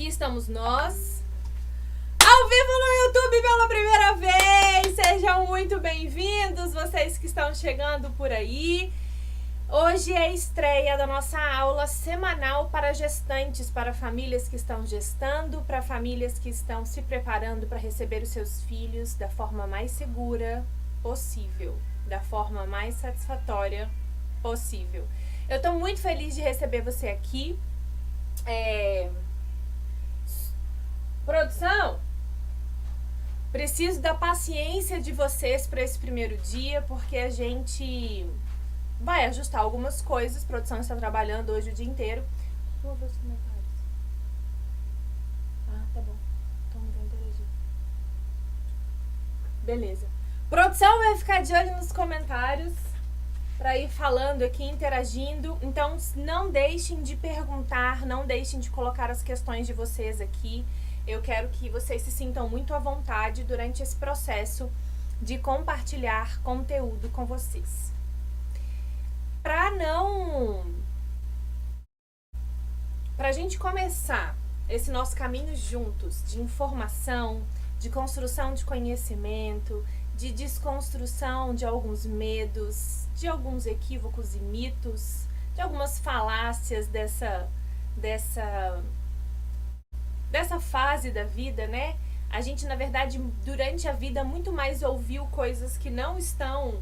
estamos nós, ao vivo no YouTube pela primeira vez. Sejam muito bem-vindos, vocês que estão chegando por aí. Hoje é a estreia da nossa aula semanal para gestantes, para famílias que estão gestando, para famílias que estão se preparando para receber os seus filhos da forma mais segura possível, da forma mais satisfatória possível. Eu estou muito feliz de receber você aqui. Produção, preciso da paciência de vocês para esse primeiro dia, porque a gente vai ajustar algumas coisas. A produção está trabalhando hoje o dia inteiro. Vou ver os comentários. Ah, tá bom. Então não vou interagir. Beleza. Produção vai ficar de olho nos comentários para ir falando aqui, interagindo. Então, não deixem de perguntar, não deixem de colocar as questões de vocês aqui. Eu quero que vocês se sintam muito à vontade durante esse processo de compartilhar conteúdo com vocês. Pra gente começar esse nosso caminho juntos de informação, de construção de conhecimento, de desconstrução de alguns medos, de alguns equívocos e mitos, de algumas falácias dessa fase da vida, né? A gente, na verdade, durante a vida, muito mais ouviu coisas que não estão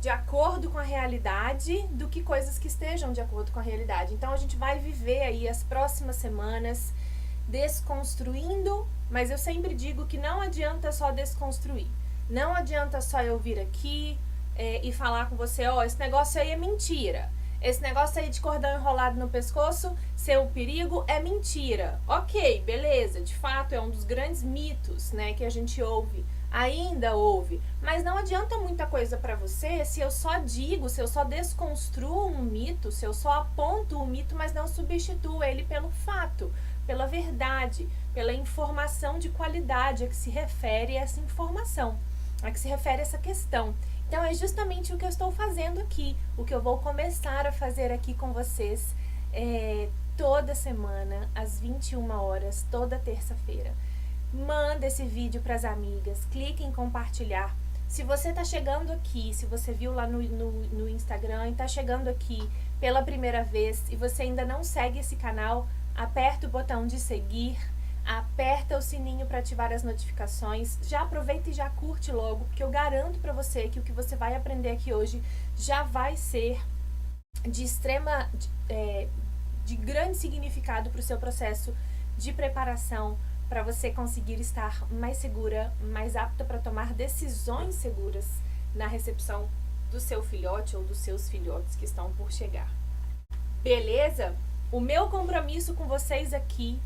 de acordo com a realidade do que coisas que estejam de acordo com a realidade. Então, a gente vai viver aí as próximas semanas desconstruindo, mas eu sempre digo que não adianta só desconstruir. Não adianta só eu vir aqui e falar com você, ó, esse negócio aí é mentira. Esse negócio aí de cordão enrolado no pescoço ser um perigo é mentira. Ok, beleza, de fato é um dos grandes mitos, né, que a gente ouve, ainda ouve. Mas não adianta muita coisa pra você se eu só digo, se eu só desconstruo um mito, se eu só aponto um mito, mas não substituo ele pelo fato, pela verdade, pela informação de qualidade a que se refere essa informação, a que se refere essa questão. Então, é justamente o que eu estou fazendo aqui, o que eu vou começar a fazer aqui com vocês toda semana, às 21 horas, toda terça-feira. Manda esse vídeo para as amigas, clique em compartilhar. Se você está chegando aqui, se você viu lá no Instagram e está chegando aqui pela primeira vez e você ainda não segue esse canal, aperta o botão de seguir, aperta o sininho para ativar as notificações, já aproveita e já curte logo, porque eu garanto para você que o que você vai aprender aqui hoje já vai ser de grande significado para o seu processo de preparação, para você conseguir estar mais segura, mais apta para tomar decisões seguras na recepção do seu filhote ou dos seus filhotes que estão por chegar. Beleza? O meu compromisso com vocês aqui,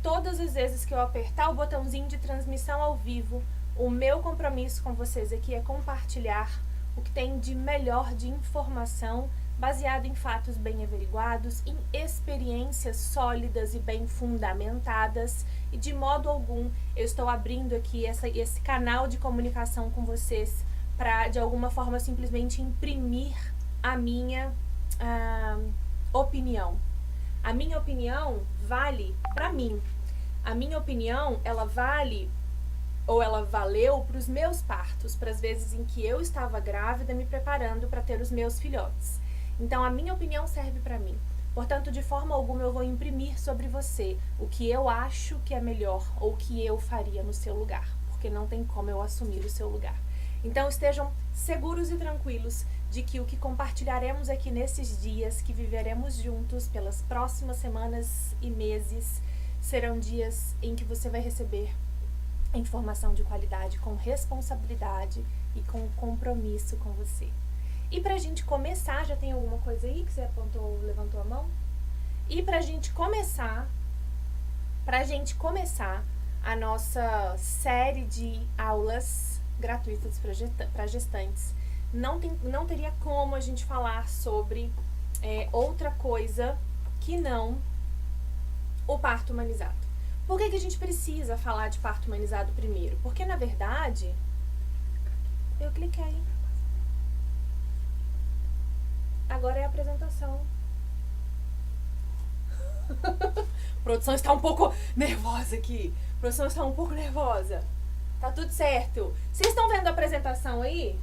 todas as vezes que eu apertar o botãozinho de transmissão ao vivo, o meu compromisso com vocês aqui é compartilhar o que tem de melhor de informação, baseado em fatos bem averiguados, em experiências sólidas e bem fundamentadas, e de modo algum eu estou abrindo aqui esse canal de comunicação com vocês para, de alguma forma, simplesmente imprimir a minha opinião. A minha opinião vale para mim. A minha opinião, ela vale ou ela valeu para os meus partos, para as vezes em que eu estava grávida me preparando para ter os meus filhotes. Então, a minha opinião serve para mim. Portanto, de forma alguma eu vou imprimir sobre você o que eu acho que é melhor ou o que eu faria no seu lugar, porque não tem como eu assumir o seu lugar. Então, estejam seguros e tranquilos de que o que compartilharemos aqui nesses dias, que viveremos juntos pelas próximas semanas e meses, serão dias em que você vai receber informação de qualidade com responsabilidade e com compromisso com você. E pra gente começar, já tem alguma coisa aí que você apontou, levantou a mão? E pra gente começar a nossa série de aulas gratuitas para gestantes, não teria como a gente falar sobre outra coisa que não o parto humanizado. Por que a gente precisa falar de parto humanizado primeiro? Porque, na verdade, eu cliquei. Agora é a apresentação. produção está um pouco nervosa aqui. A produção está um pouco nervosa. Tá tudo certo. Vocês estão vendo a apresentação aí?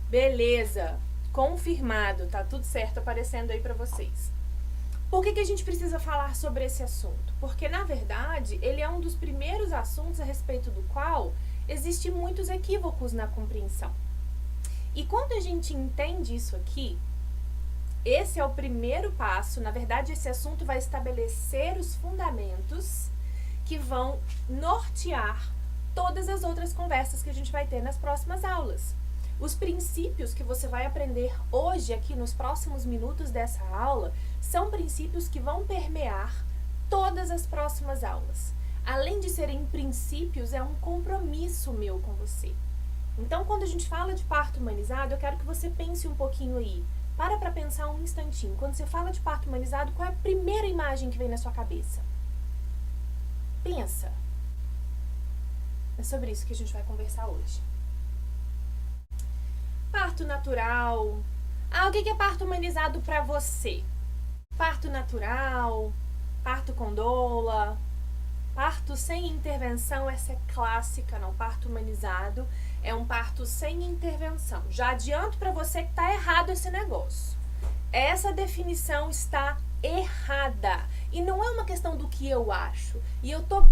Beleza. Confirmado. Tá tudo certo aparecendo aí pra vocês. Por que a gente precisa falar sobre esse assunto? Porque, na verdade, ele é um dos primeiros assuntos a respeito do qual existem muitos equívocos na compreensão. E quando a gente entende isso aqui, esse é o primeiro passo. Na verdade, esse assunto vai estabelecer os fundamentos que vão nortear todas as outras conversas que a gente vai ter nas próximas aulas. Os princípios que você vai aprender hoje aqui nos próximos minutos dessa aula são princípios que vão permear todas as próximas aulas. Além de serem princípios, é um compromisso meu com você. Então, quando a gente fala de parto humanizado, eu quero que você pense um pouquinho aí. Para pensar um instantinho. Quando você fala de parto humanizado, qual é a primeira imagem que vem na sua cabeça? Pensa. É sobre isso que a gente vai conversar hoje. Parto natural. O que é parto humanizado para você? Parto natural, parto com doula, parto sem intervenção, essa é clássica, não. Parto humanizado é um parto sem intervenção. Já adianto para você que tá errado esse negócio. Essa definição está errada. E não é uma questão do que eu acho. E eu tô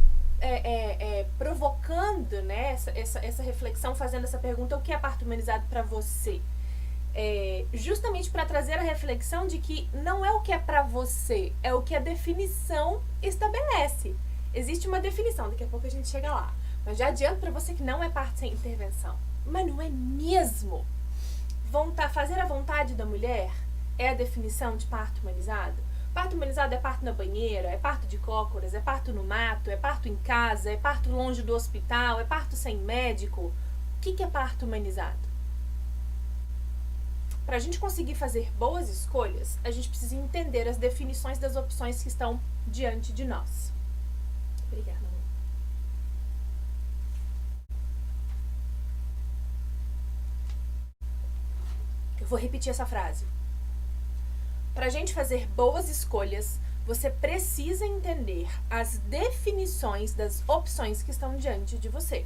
provocando, né, essa reflexão, fazendo essa pergunta, o que é parto humanizado para você? Justamente para trazer a reflexão de que não é o que é para você, é o que a definição estabelece. Existe uma definição, daqui a pouco a gente chega lá. Mas já adianto para você que não é parto sem intervenção. Mas não é mesmo. Fazer a vontade da mulher é a definição de parto humanizado? Parto humanizado é parto na banheira, é parto de cócoras, é parto no mato, é parto em casa, é parto longe do hospital, é parto sem médico. O que é parto humanizado? Para a gente conseguir fazer boas escolhas, a gente precisa entender as definições das opções que estão diante de nós. Obrigada, amor. Eu vou repetir essa frase. Para a gente fazer boas escolhas, você precisa entender as definições das opções que estão diante de você.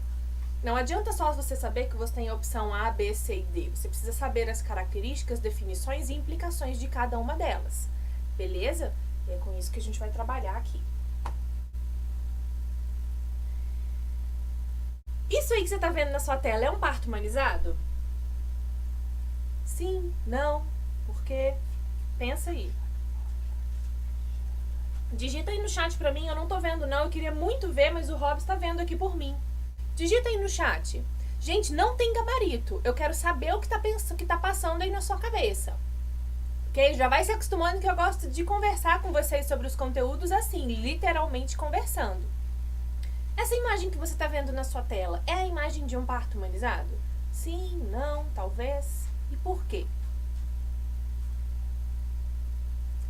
Não adianta só você saber que você tem a opção A, B, C e D. Você precisa saber as características, definições e implicações de cada uma delas. Beleza? E é com isso que a gente vai trabalhar aqui. Isso aí que você tá vendo na sua tela é um parto humanizado? Sim? Não? Por quê? Pensa aí. Digita aí no chat pra mim, eu não tô vendo não, eu queria muito ver, mas o Robs tá vendo aqui por mim. Digita aí no chat. Gente, não tem gabarito, eu quero saber o que tá passando aí na sua cabeça. Ok? Já vai se acostumando que eu gosto de conversar com vocês sobre os conteúdos assim, literalmente conversando. Essa imagem que você tá vendo na sua tela é a imagem de um parto humanizado? Sim, não, talvez. E por quê?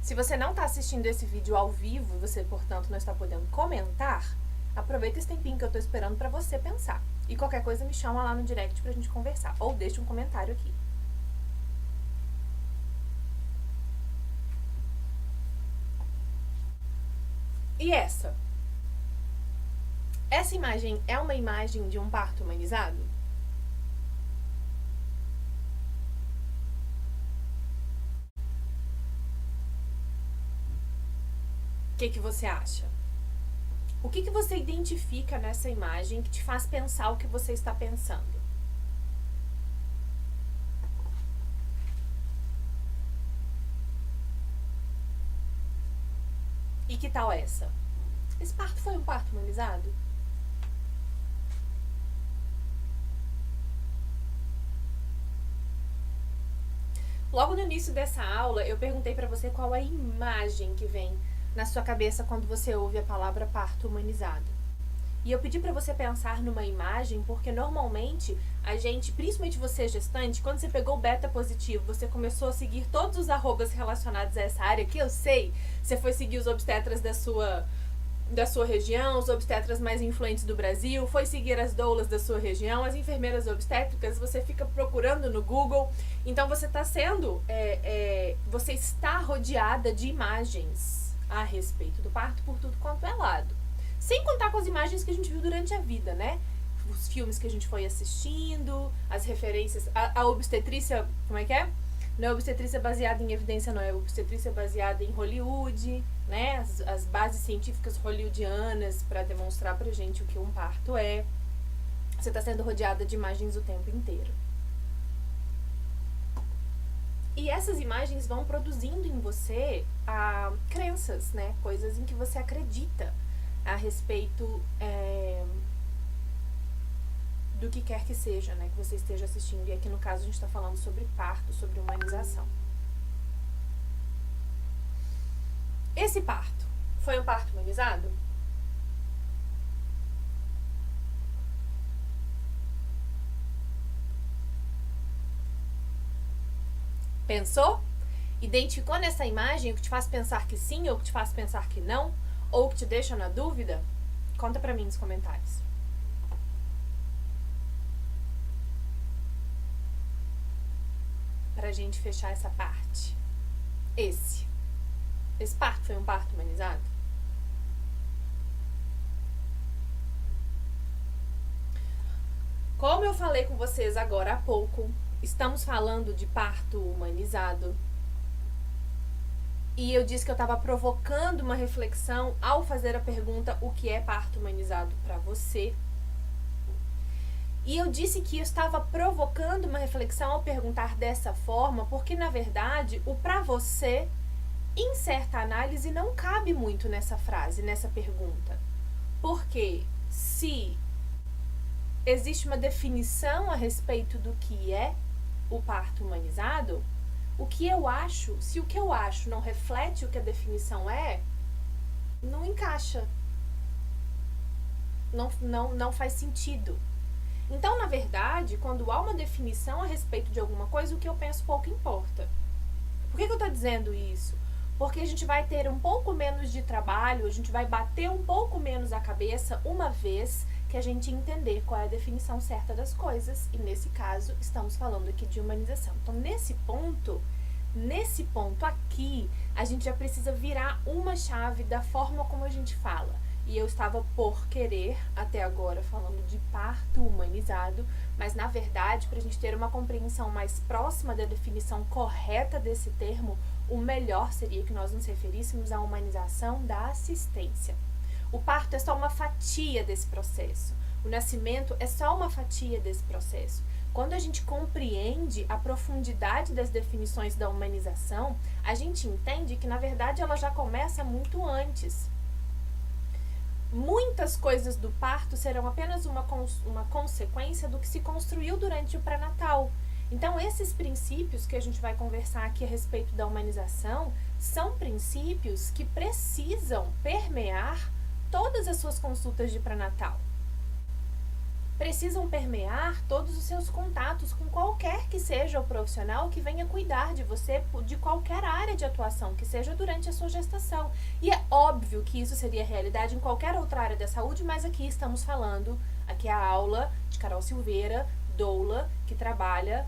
Se você não está assistindo esse vídeo ao vivo e você, portanto, não está podendo comentar, aproveita esse tempinho que eu estou esperando para você pensar. E qualquer coisa me chama lá no direct pra gente conversar. Ou deixa um comentário aqui. E essa? Essa imagem é uma imagem de um parto humanizado? O que você acha? O que você identifica nessa imagem que te faz pensar o que você está pensando? E que tal essa? Esse parto foi um parto humanizado? Logo no início dessa aula, eu perguntei para você qual é a imagem que vem na sua cabeça quando você ouve a palavra parto humanizado. E eu pedi para você pensar numa imagem porque normalmente a gente, principalmente você gestante, quando você pegou o beta positivo, você começou a seguir todos os arrobas relacionados a essa área, que eu sei, você foi seguir os obstetras da sua região, os obstetras mais influentes do Brasil, foi seguir as doulas da sua região, as enfermeiras obstétricas, você fica procurando no Google, então você está sendo, você está rodeada de imagens a respeito do parto por tudo quanto é lado. Sem contar com as imagens que a gente viu durante a vida, né? Os filmes que a gente foi assistindo, as referências, a obstetrícia, como é que é? Não é obstetrícia baseada em evidência, não, é obstetrícia baseada em Hollywood, né? As bases científicas hollywoodianas para demonstrar pra gente o que um parto é. Você está sendo rodeada de imagens o tempo inteiro. E essas imagens vão produzindo em você crenças, né? Coisas em que você acredita a respeito do que quer que seja, né? Que você esteja assistindo. E aqui no caso a gente está falando sobre parto, sobre humanização. Esse parto foi um parto humanizado? Pensou? Identificou nessa imagem o que te faz pensar que sim ou o que te faz pensar que não? Ou o que te deixa na dúvida? Conta pra mim nos comentários. Pra gente fechar essa parte. Esse parto foi um parto humanizado? Como eu falei com vocês agora há pouco, estamos falando de parto humanizado. E eu disse que eu estava provocando uma reflexão ao fazer a pergunta: o que é parto humanizado para você? E eu disse que eu estava provocando uma reflexão ao perguntar dessa forma, porque na verdade o para você, em certa análise, não cabe muito nessa frase, nessa pergunta. Porque se existe uma definição a respeito do que é o parto humanizado, o que eu acho, se o que eu acho não reflete o que a definição é, não encaixa. Não faz sentido. Então, na verdade, quando há uma definição a respeito de alguma coisa, o que eu penso pouco importa. Por que eu estou dizendo isso? Porque a gente vai ter um pouco menos de trabalho, a gente vai bater um pouco menos a cabeça uma vez que a gente entender qual é a definição certa das coisas. E nesse caso, estamos falando aqui de humanização. Então, nesse ponto aqui, a gente já precisa virar uma chave da forma como a gente fala. E eu estava por querer, até agora, falando de parto humanizado, mas na verdade, para a gente ter uma compreensão mais próxima da definição correta desse termo, o melhor seria que nós nos referíssemos à humanização da assistência. O parto é só uma fatia desse processo. O nascimento é só uma fatia desse processo. Quando a gente compreende a profundidade das definições da humanização, a gente entende que, na verdade, ela já começa muito antes. Muitas coisas do parto serão apenas uma consequência do que se construiu durante o pré-natal. Então, esses princípios que a gente vai conversar aqui a respeito da humanização são princípios que precisam permear todas as suas consultas de pré-natal. Precisam permear todos os seus contatos com qualquer que seja o profissional que venha cuidar de você de qualquer área de atuação, que seja durante a sua gestação. E é óbvio que isso seria realidade em qualquer outra área da saúde, mas aqui estamos falando, aqui é a aula de Carol Silveira, doula, que trabalha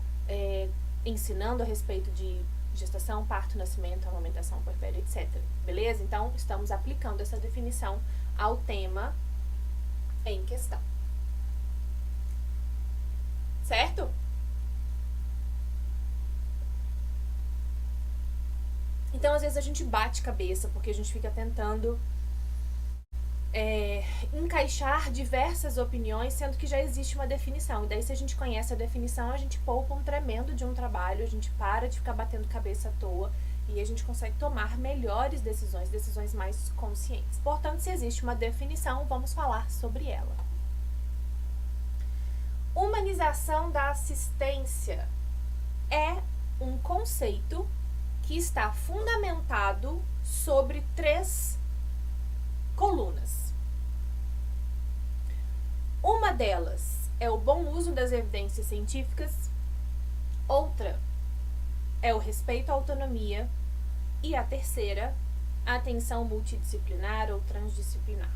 ensinando a respeito de gestação, parto, nascimento, amamentação, puerpério, etc. Beleza? Então, estamos aplicando essa definição ao tema em questão. Certo? Então, às vezes a gente bate cabeça, porque a gente fica tentando encaixar diversas opiniões, sendo que já existe uma definição. E daí, se a gente conhece a definição, a gente poupa um tremendo de um trabalho, a gente para de ficar batendo cabeça à toa e a gente consegue tomar melhores decisões mais conscientes. Portanto, se existe uma definição, vamos falar sobre ela. Humanização da assistência é um conceito que está fundamentado sobre 3 colunas. Uma delas é o bom uso das evidências científicas, outra é o respeito à autonomia e a terceira, a atenção multidisciplinar ou transdisciplinar,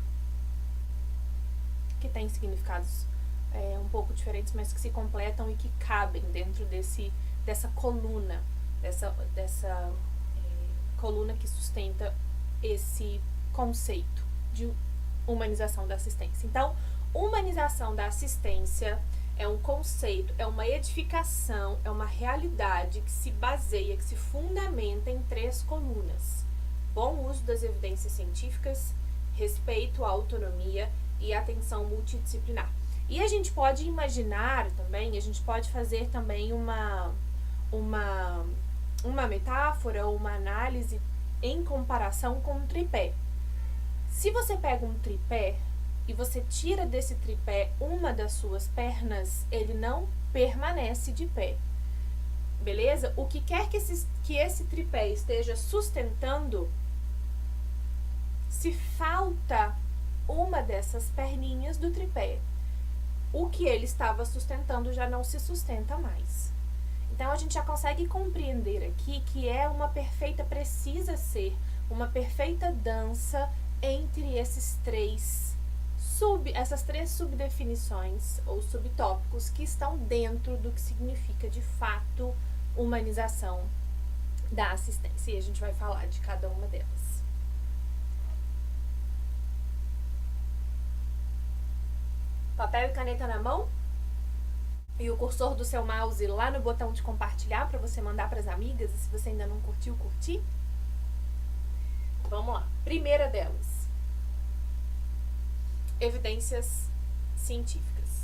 que tem significados um pouco diferentes, mas que se completam e que cabem dentro dessa coluna, dessa coluna que sustenta esse conceito de humanização da assistência. Então, humanização da assistência é um conceito, é uma edificação, é uma realidade que se baseia, que se fundamenta em 3 colunas: bom uso das evidências científicas, respeito à autonomia e atenção multidisciplinar. E a gente pode imaginar também, a gente pode fazer também uma metáfora ou uma análise em comparação com um tripé. Se você pega um tripé e você tira desse tripé uma das suas pernas, ele não permanece de pé. Beleza? O que quer que esse tripé esteja sustentando, se falta uma dessas perninhas do tripé, o que ele estava sustentando já não se sustenta mais. Então a gente já consegue compreender aqui que precisa ser uma perfeita dança entre essas três subdefinições ou subtópicos que estão dentro do que significa de fato humanização da assistência. E a gente vai falar de cada uma delas. Papel e caneta na mão? E o cursor do seu mouse lá no botão de compartilhar para você mandar para as amigas, e se você ainda não curtiu, curtir? Vamos lá. Primeira delas: evidências científicas.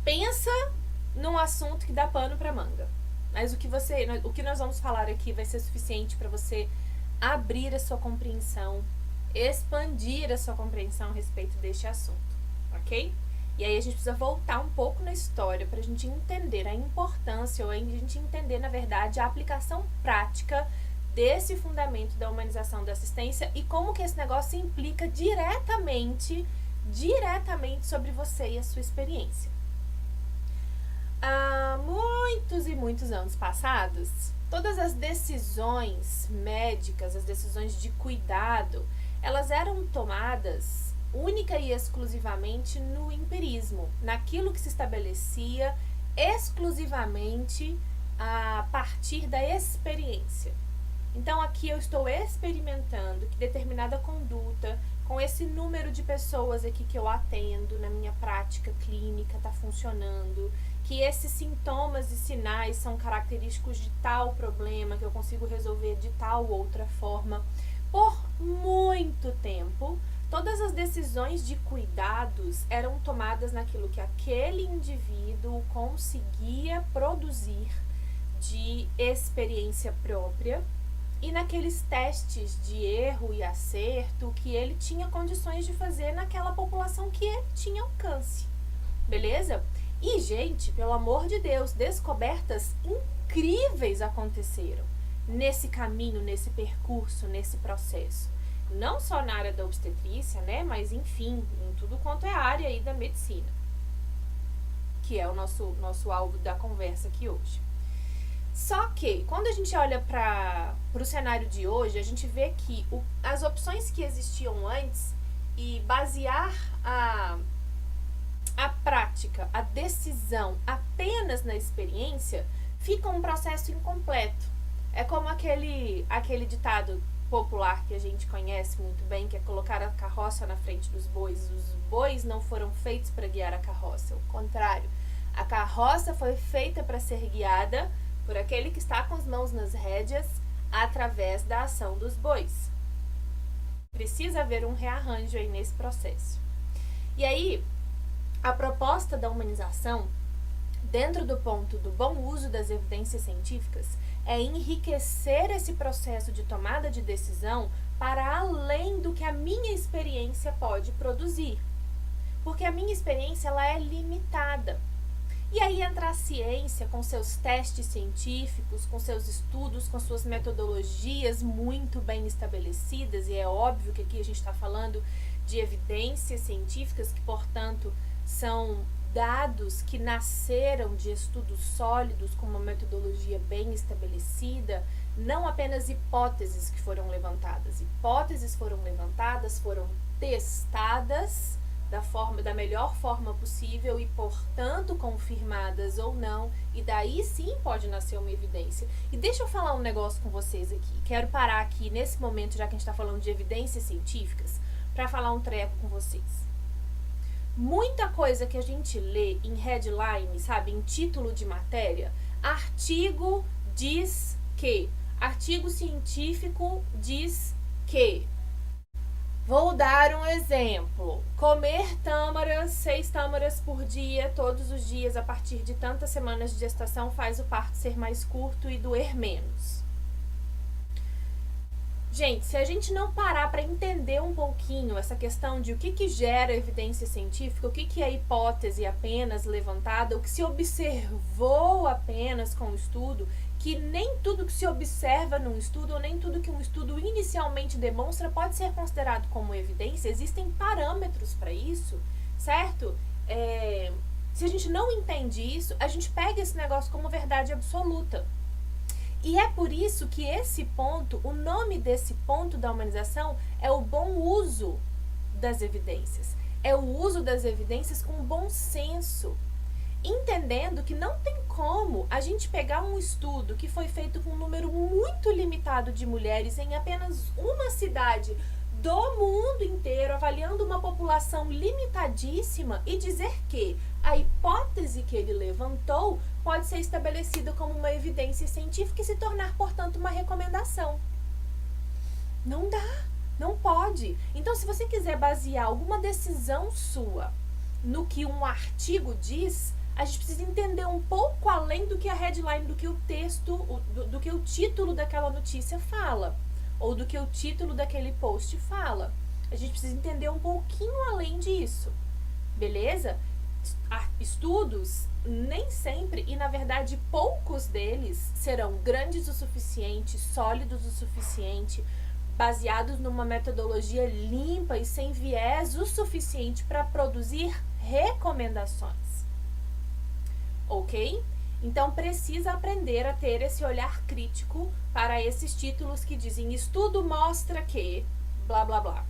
Pensa num assunto que dá pano para manga. Mas o que nós vamos falar aqui vai ser suficiente para você abrir a sua compreensão, expandir a sua compreensão a respeito deste assunto, ok? E aí a gente precisa voltar um pouco na história para a gente entender a importância, ou a gente entender, na verdade, a aplicação prática desse fundamento da humanização da assistência e como que esse negócio se implica diretamente sobre você e a sua experiência. Há muitos e muitos anos passados, todas as decisões médicas, as decisões de cuidado, elas eram tomadas única e exclusivamente no empirismo, naquilo que se estabelecia exclusivamente a partir da experiência. Então aqui eu estou experimentando que determinada conduta, com esse número de pessoas aqui que eu atendo na minha prática clínica, está funcionando, que esses sintomas e sinais são característicos de tal problema, que eu consigo resolver de tal outra forma. Por muito tempo, todas as decisões de cuidados eram tomadas naquilo que aquele indivíduo conseguia produzir de experiência própria e naqueles testes de erro e acerto que ele tinha condições de fazer naquela população que ele tinha alcance. Beleza? E, gente, pelo amor de Deus, descobertas incríveis aconteceram nesse caminho, nesse percurso, nesse processo. Não só na área da obstetrícia, né, mas enfim, em tudo quanto é área aí da medicina, que é o nosso alvo da conversa aqui hoje. Só que, quando a gente olha para o cenário de hoje, a gente vê que as opções que existiam antes e basear a prática, a decisão apenas na experiência, fica um processo incompleto. É como aquele ditado popular que a gente conhece muito bem, que é colocar a carroça na frente dos bois. Os bois não foram feitos para guiar a carroça, ao contrário. A carroça foi feita para ser guiada por aquele que está com as mãos nas rédeas através da ação dos bois. Precisa haver um rearranjo aí nesse processo. E aí, a proposta da humanização, dentro do ponto do bom uso das evidências científicas, é enriquecer esse processo de tomada de decisão para além do que a minha experiência pode produzir. Porque a minha experiência ela é limitada. E aí entra a ciência com seus testes científicos, com seus estudos, com suas metodologias muito bem estabelecidas, e é óbvio que aqui a gente está falando de evidências científicas que, portanto, são dados que nasceram de estudos sólidos com uma metodologia bem estabelecida, não apenas hipóteses que foram levantadas. Hipóteses foram levantadas, foram testadas da melhor forma possível e, portanto, confirmadas ou não, e daí sim pode nascer uma evidência. E deixa eu falar um negócio com vocês aqui. Quero parar aqui nesse momento, já que a gente está falando de evidências científicas, para falar um treco com vocês. Muita coisa que a gente lê em headline, sabe, em título de matéria, artigo diz que, artigo científico diz que. Vou dar um exemplo. Comer tâmaras, 6 tâmaras por dia, todos os dias, a partir de tantas semanas de gestação, faz o parto ser mais curto e doer menos. Gente, se a gente não parar para entender um pouquinho essa questão de o que gera evidência científica, o que é hipótese apenas levantada, o que se observou apenas com o estudo, que nem tudo que se observa num estudo, ou nem tudo que um estudo inicialmente demonstra pode ser considerado como evidência, existem parâmetros para isso, certo? Se a gente não entende isso, a gente pega esse negócio como verdade absoluta. E é por isso que esse ponto, o nome desse ponto da humanização é o bom uso das evidências. É o uso das evidências com bom senso. Entendendo que não tem como a gente pegar um estudo que foi feito com um número muito limitado de mulheres em apenas uma cidade do mundo inteiro, avaliando uma população limitadíssima, e dizer que a hipótese que ele levantou pode ser estabelecida como uma evidência científica e se tornar, portanto, uma recomendação. Não dá, não pode. Então, se você quiser basear alguma decisão sua no que um artigo diz, a gente precisa entender um pouco além do que a headline, do que o texto, do que o título daquela notícia fala, ou do que o título daquele post fala. A gente precisa entender um pouquinho além disso, beleza? Estudos, nem sempre, e na verdade poucos deles, serão grandes o suficiente, sólidos o suficiente, baseados numa metodologia limpa e sem viés o suficiente para produzir recomendações. Ok? Então precisa aprender a ter esse olhar crítico para esses títulos que dizem estudo mostra que blá blá blá.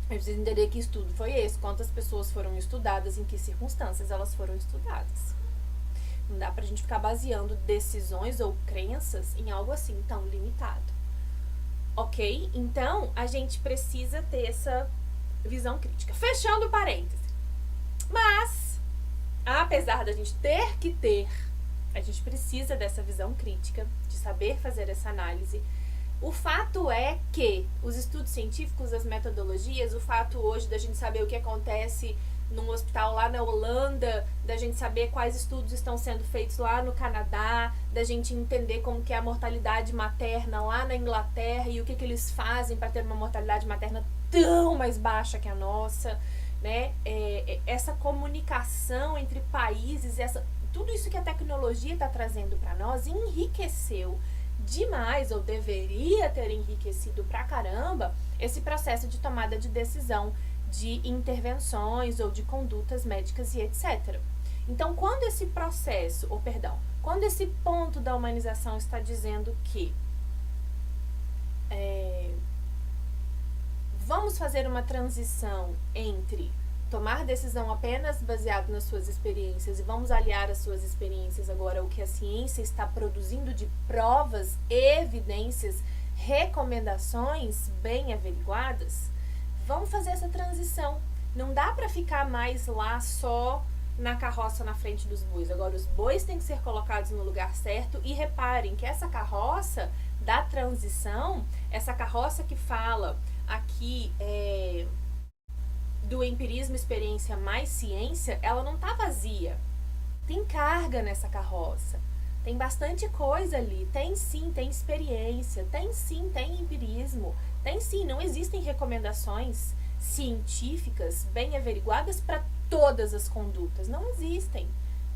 Eu preciso entender que estudo foi esse, quantas pessoas foram estudadas, em que circunstâncias elas foram estudadas. Não dá pra gente ficar baseando decisões ou crenças em algo assim tão limitado. Ok? Então a gente precisa ter essa visão crítica. Fechando parêntese. Mas, apesar da gente ter que ter, a gente precisa dessa visão crítica, de saber fazer essa análise. O fato é que os estudos científicos, as metodologias, o fato hoje da gente saber o que acontece num hospital lá na Holanda, da gente saber quais estudos estão sendo feitos lá no Canadá, da gente entender como que é a mortalidade materna lá na Inglaterra e o que eles fazem para ter uma mortalidade materna tão mais baixa que a nossa, né? Essa comunicação entre países, tudo isso que a tecnologia está trazendo para nós enriqueceu demais, ou deveria ter enriquecido pra caramba, esse processo de tomada de decisão de intervenções ou de condutas médicas e etc. Então, quando esse processo, quando esse ponto da humanização está dizendo que vamos fazer uma transição entre tomar decisão apenas baseado nas suas experiências e vamos aliar as suas experiências agora ao que a ciência está produzindo de provas, evidências, recomendações bem averiguadas, vamos fazer essa transição. Não dá para ficar mais lá só na carroça na frente dos bois. Agora os bois têm que ser colocados no lugar certo e reparem que essa carroça da transição, essa carroça que fala aqui do empirismo, experiência mais ciência, ela não tá vazia. Tem carga nessa carroça. Tem bastante coisa ali. Tem sim, tem experiência. Tem sim, tem empirismo. Tem sim, não existem recomendações científicas bem averiguadas para todas as condutas. Não existem.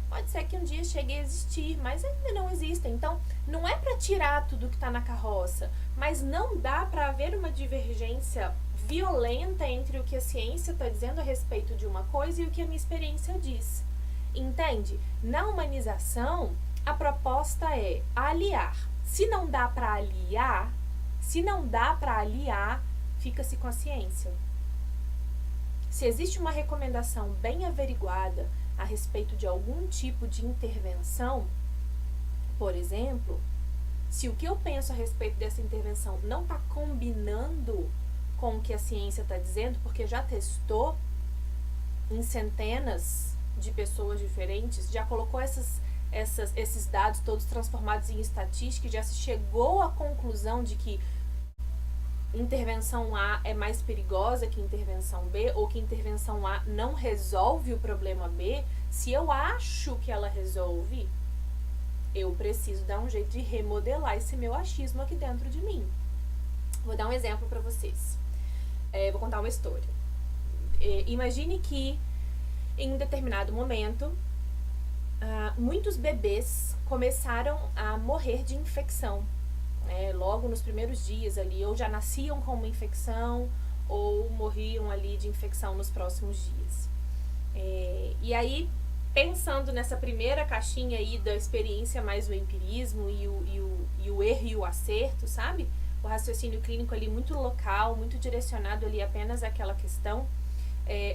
Pode ser que um dia chegue a existir, mas ainda não existem. Então, não é para tirar tudo que está na carroça, mas não dá para haver uma divergência violenta entre o que a ciência está dizendo a respeito de uma coisa e o que a minha experiência diz. Entende? Na humanização, a proposta é aliar. Se não dá para aliar, fica-se com a ciência. Se existe uma recomendação bem averiguada a respeito de algum tipo de intervenção, por exemplo, se o que eu penso a respeito dessa intervenção não está combinando com o que a ciência está dizendo, porque já testou em centenas de pessoas diferentes, já colocou esses dados todos transformados em estatística e já se chegou à conclusão de que intervenção A é mais perigosa que intervenção B, ou que intervenção A não resolve o problema B, se eu acho que ela resolve, eu preciso dar um jeito de remodelar esse meu achismo aqui dentro de mim. Vou dar um exemplo para vocês. Vou contar uma história. Imagine que em um determinado momento, muitos bebês começaram a morrer de infecção. Logo nos primeiros dias ali, ou já nasciam com uma infecção, ou morriam ali de infecção nos próximos dias. E aí, pensando nessa primeira caixinha aí da experiência mais o empirismo e o erro e o acerto, sabe? O raciocínio clínico ali muito local, muito direcionado ali apenas àquela questão.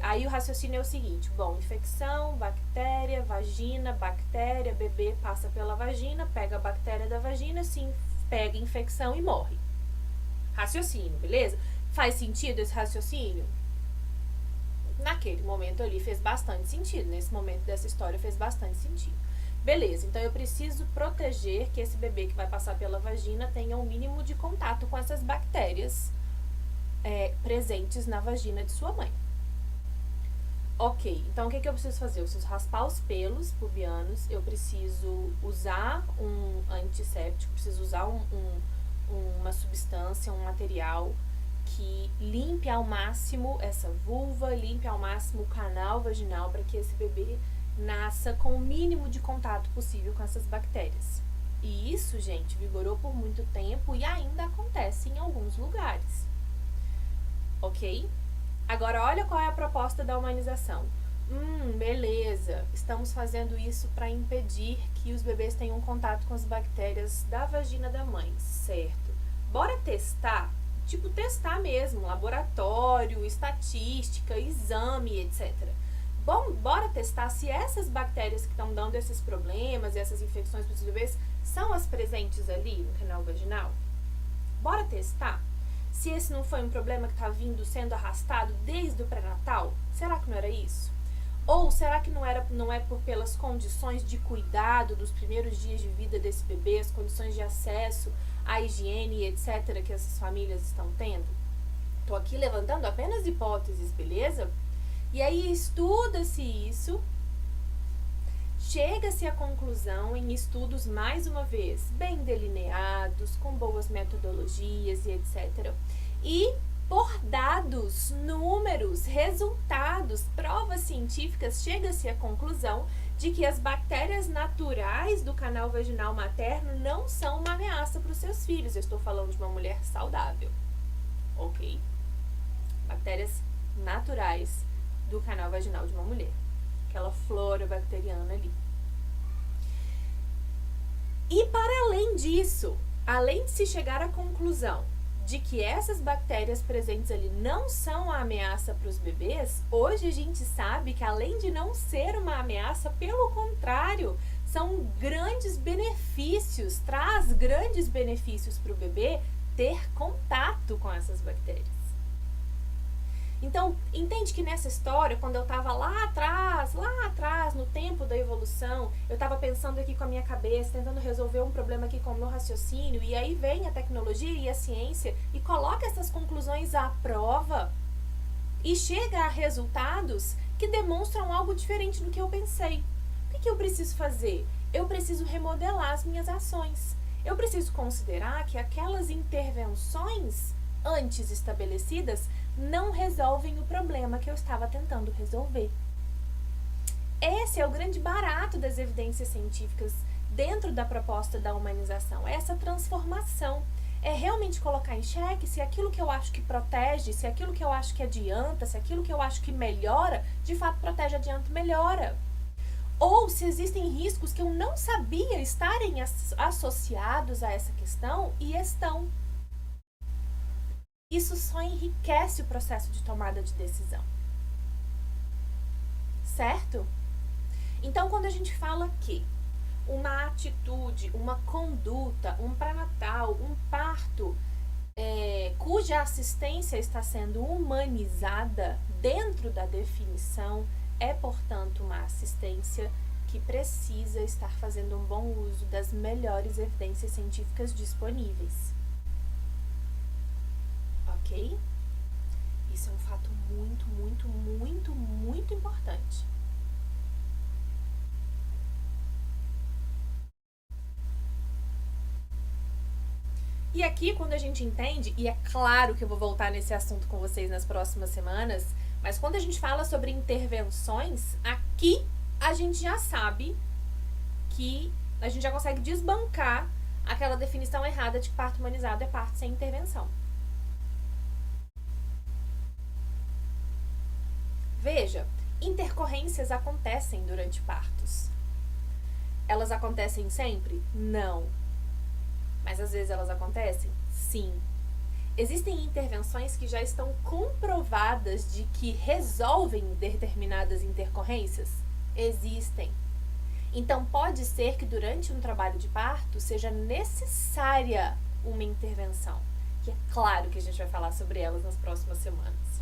Aí o raciocínio é o seguinte: bom, infecção, bactéria, vagina, bactéria, bebê passa pela vagina, pega a bactéria da vagina, sim, pega infecção e morre. Raciocínio, beleza? Faz sentido esse raciocínio? Naquele momento ali fez bastante sentido, nesse momento dessa história fez bastante sentido. Beleza, então eu preciso proteger que esse bebê que vai passar pela vagina tenha um mínimo de contato com essas bactérias presentes na vagina de sua mãe. Ok, então o que eu preciso fazer? Eu preciso raspar os pelos pubianos, eu preciso usar um antisséptico, preciso usar uma substância, um material que limpe ao máximo essa vulva, limpe ao máximo o canal vaginal para que esse bebê nasça com o mínimo de contato possível com essas bactérias. E isso, gente, vigorou por muito tempo e ainda acontece em alguns lugares. Ok? Agora, olha qual é a proposta da humanização. Beleza, estamos fazendo isso para impedir que os bebês tenham contato com as bactérias da vagina da mãe, certo? Bora testar? Tipo, testar mesmo, laboratório, estatística, exame, etc. Bom, bora testar se essas bactérias que estão dando esses problemas, essas infecções para os bebês, são as presentes ali no canal vaginal? Bora testar? Se esse não foi um problema que está vindo sendo arrastado desde o pré-natal, será que não era isso? Ou será que não é pelas condições de cuidado dos primeiros dias de vida desse bebê, as condições de acesso à higiene, etc., que essas famílias estão tendo? Estou aqui levantando apenas hipóteses, beleza? E aí estuda-se isso, chega-se à conclusão em estudos, mais uma vez, bem delineados, com boas metodologias e etc. E por dados, números, resultados, provas científicas, chega-se à conclusão de que as bactérias naturais do canal vaginal materno não são uma ameaça para os seus filhos. Eu estou falando de uma mulher saudável, ok? Bactérias naturais do canal vaginal de uma mulher. Aquela flora bacteriana ali. E para além disso, além de se chegar à conclusão de que essas bactérias presentes ali não são a ameaça para os bebês, hoje a gente sabe que além de não ser uma ameaça, pelo contrário, são grandes benefícios, traz grandes benefícios para o bebê ter contato com essas bactérias. Então, entende que nessa história, quando eu estava lá atrás, no tempo da evolução, eu estava pensando aqui com a minha cabeça, tentando resolver um problema aqui com o meu raciocínio, e aí vem a tecnologia e a ciência e coloca essas conclusões à prova e chega a resultados que demonstram algo diferente do que eu pensei. O que eu preciso fazer? Eu preciso remodelar as minhas ações. Eu preciso considerar que aquelas intervenções antes estabelecidas não resolvem o problema que eu estava tentando resolver. Esse é o grande barato das evidências científicas dentro da proposta da humanização. É essa transformação. É realmente colocar em xeque se aquilo que eu acho que protege, se aquilo que eu acho que adianta, se aquilo que eu acho que melhora, de fato protege, adianta, melhora. Ou se existem riscos que eu não sabia estarem associados a essa questão e estão. Isso só enriquece o processo de tomada de decisão. certo? Então, quando a gente fala que uma atitude, uma conduta, um pré-natal, um parto, cuja assistência está sendo humanizada dentro da definição, é, portanto, uma assistência que precisa estar fazendo um bom uso das melhores evidências científicas disponíveis. Ok? Isso é um fato muito, muito, muito, muito importante. E aqui, quando a gente entende, e é claro que eu vou voltar nesse assunto com vocês nas próximas semanas, mas quando a gente fala sobre intervenções, aqui a gente já sabe que a gente já consegue desbancar aquela definição errada de que parto humanizado é parto sem intervenção. Veja, intercorrências acontecem durante partos. Elas acontecem sempre? Não. Mas às vezes elas acontecem? Sim. Existem intervenções que já estão comprovadas de que resolvem determinadas intercorrências? Existem. Então pode ser que durante um trabalho de parto seja necessária uma intervenção. E é claro que a gente vai falar sobre elas nas próximas semanas.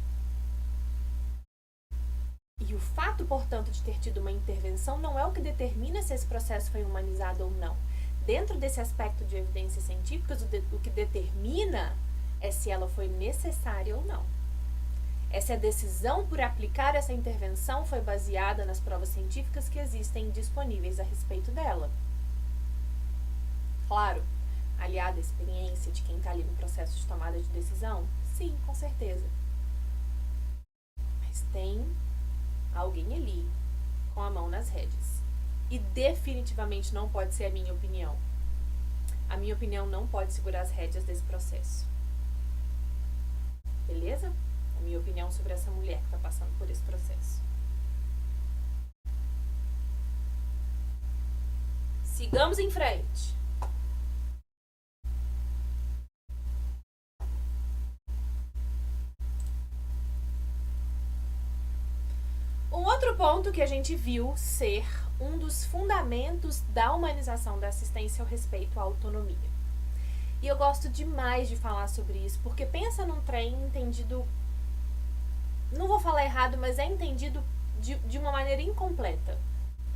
E o fato, portanto, de ter tido uma intervenção não é o que determina se esse processo foi humanizado ou não. Dentro desse aspecto de evidências científicas, o que determina é se ela foi necessária ou não. Essa decisão por aplicar essa intervenção foi baseada nas provas científicas que existem disponíveis a respeito dela. Claro, aliada à experiência de quem está ali no processo de tomada de decisão? Sim, com certeza. Mas tem alguém ali com a mão nas rédeas. E definitivamente não pode ser a minha opinião. A minha opinião não pode segurar as rédeas desse processo. Beleza? A minha opinião sobre essa mulher que está passando por esse processo. Sigamos em frente. Um outro ponto que a gente viu ser um dos fundamentos da humanização da assistência é o respeito à autonomia. E eu gosto demais de falar sobre isso, porque pensa num trem entendido, não vou falar errado, mas é entendido de uma maneira incompleta.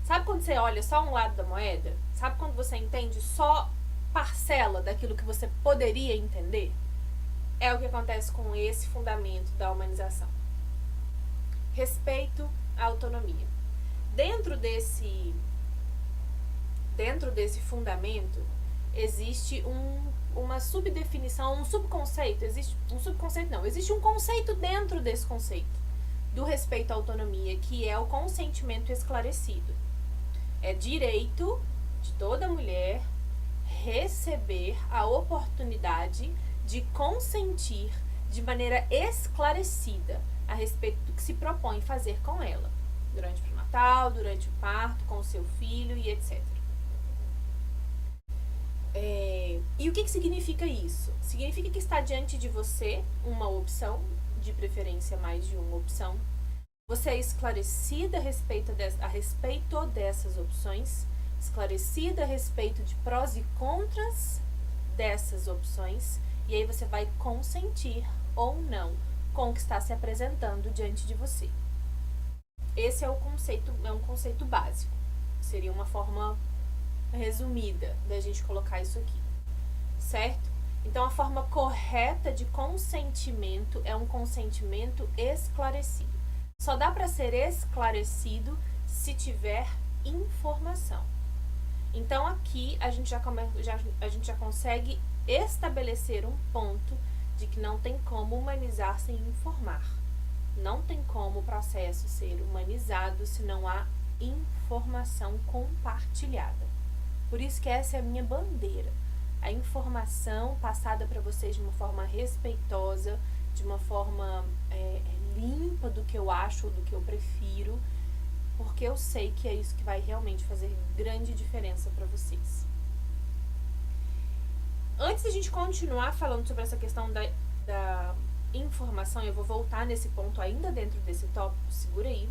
Sabe quando você olha só um lado da moeda? Sabe quando você entende só parcela daquilo que você poderia entender? É o que acontece com esse fundamento da humanização. Respeito à autonomia. Dentro desse fundamento, existe uma subdefinição, um subconceito, existe um conceito dentro desse conceito do respeito à autonomia, que é o consentimento esclarecido. É direito de toda mulher receber a oportunidade de consentir de maneira esclarecida a respeito do que se propõe fazer com ela, durante o pré-natal, durante o parto, com o seu filho e etc. E o que significa isso? Significa que está diante de você uma opção, de preferência mais de uma opção. Você é esclarecida a respeito dessas opções, esclarecida a respeito de prós e contras dessas opções, e aí você vai consentir ou não com o que está se apresentando diante de você. Esse é um conceito básico. Seria uma forma resumida da gente colocar isso aqui, certo? Então, a forma correta de consentimento é um consentimento esclarecido. Só dá para ser esclarecido se tiver informação. Então, aqui a gente já consegue estabelecer um ponto de que não tem como humanizar sem informar. Não tem como o processo ser humanizado se não há informação compartilhada. Por isso que essa é a minha bandeira. A informação passada para vocês de uma forma respeitosa, de uma forma limpa do que eu acho ou do que eu prefiro, porque eu sei que é isso que vai realmente fazer grande diferença para vocês. Antes da gente continuar falando sobre essa questão da informação, eu vou voltar nesse ponto ainda dentro desse tópico, segura aí.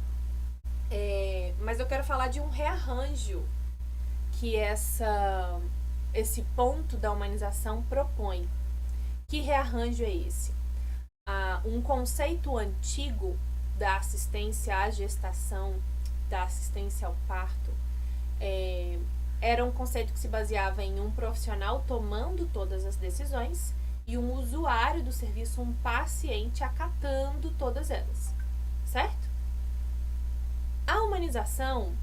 Mas eu quero falar de um rearranjo que esse ponto da humanização propõe. Que rearranjo é esse? Um conceito antigo da assistência à gestação, da assistência ao parto, era um conceito que se baseava em um profissional tomando todas as decisões e um usuário do serviço, um paciente, acatando todas elas, certo? A humanização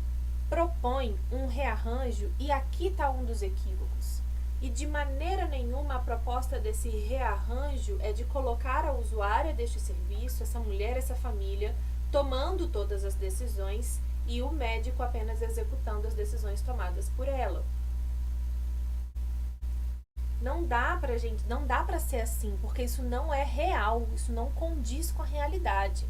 propõe um rearranjo, e aqui está um dos equívocos. E de maneira nenhuma a proposta desse rearranjo é de colocar a usuária deste serviço, essa mulher, essa família, tomando todas as decisões e o médico apenas executando as decisões tomadas por ela. Não dá pra ser assim, porque isso não é real, isso não condiz com a realidade.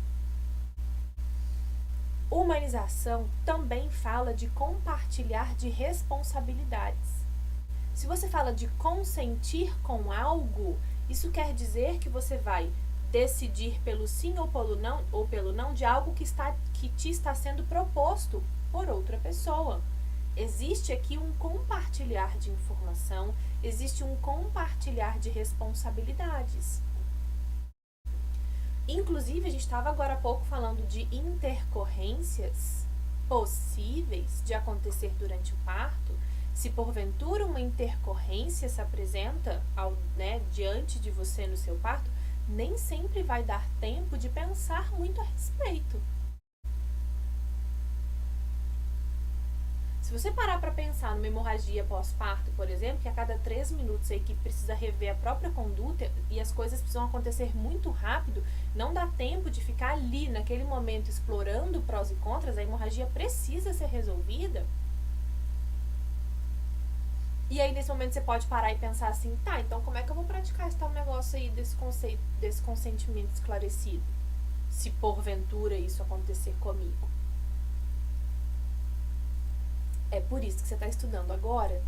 Humanização também fala de compartilhar de responsabilidades. Se você fala de consentir com algo, isso quer dizer que você vai decidir pelo sim ou pelo não de algo que te está sendo proposto por outra pessoa. Existe aqui um compartilhar de informação, existe um compartilhar de responsabilidades. Inclusive, a gente estava agora há pouco falando de intercorrências possíveis de acontecer durante o parto. Se porventura uma intercorrência se apresenta diante de você no seu parto, nem sempre vai dar tempo de pensar muito a respeito. Se você parar para pensar numa hemorragia pós-parto, por exemplo, que a cada 3 minutos a equipe precisa rever a própria conduta e as coisas precisam acontecer muito rápido, não dá tempo de ficar ali, naquele momento, explorando prós e contras, a hemorragia precisa ser resolvida. E aí, nesse momento, você pode parar e pensar assim, tá, então como é que eu vou praticar esse tal negócio aí desse conceito, desse consentimento esclarecido? Se porventura isso acontecer comigo. É por isso que você está estudando agora.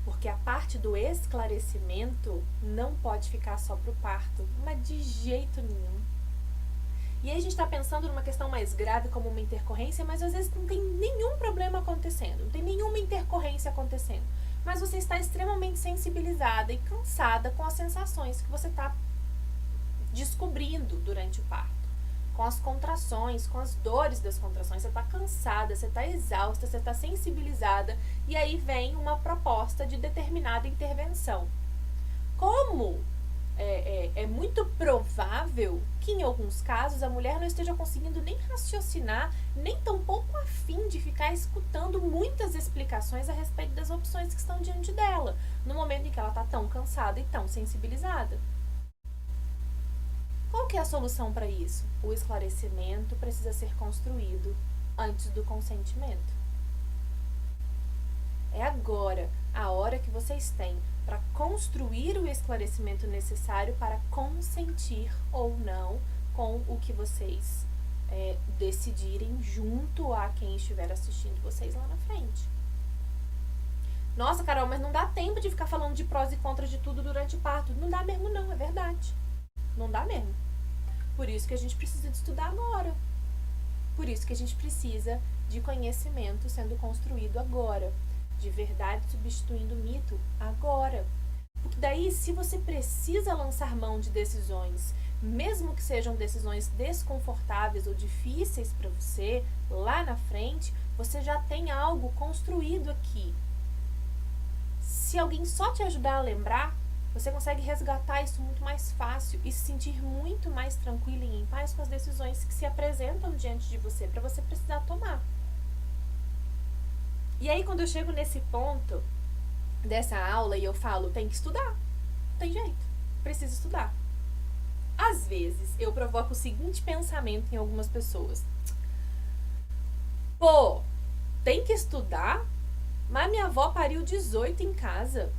Porque a parte do esclarecimento não pode ficar só pro parto, mas de jeito nenhum. E aí a gente está pensando numa questão mais grave como uma intercorrência, mas às vezes não tem nenhum problema acontecendo, não tem nenhuma intercorrência acontecendo. Mas você está extremamente sensibilizada e cansada com as sensações que você está descobrindo durante o parto. Com as contrações, com as dores das contrações, você está cansada, você está exausta, você está sensibilizada, e aí vem uma proposta de determinada intervenção. Como é muito provável que em alguns casos a mulher não esteja conseguindo nem raciocinar, nem tampouco a fim de ficar escutando muitas explicações a respeito das opções que estão diante dela, no momento em que ela está tão cansada e tão sensibilizada. Qual que é a solução para isso? O esclarecimento precisa ser construído antes do consentimento. É agora a hora que vocês têm para construir o esclarecimento necessário para consentir ou não com o que vocês decidirem junto a quem estiver assistindo vocês lá na frente. Nossa, Carol, mas não dá tempo de ficar falando de prós e contras de tudo durante o parto. Não dá mesmo não, é verdade. Não dá mesmo. Por isso que a gente precisa de estudar agora. Por isso que a gente precisa de conhecimento sendo construído agora. De verdade substituindo mito agora. Porque daí, se você precisa lançar mão de decisões, mesmo que sejam decisões desconfortáveis ou difíceis para você, lá na frente, você já tem algo construído aqui. Se alguém só te ajudar a lembrar, você consegue resgatar isso muito mais fácil e se sentir muito mais tranquilo e em paz com as decisões que se apresentam diante de você, para você precisar tomar. E aí, quando eu chego nesse ponto dessa aula e eu falo, tem que estudar, não tem jeito, precisa estudar. Às vezes, eu provoco o seguinte pensamento em algumas pessoas. Pô, tem que estudar? Mas minha avó pariu 18 em casa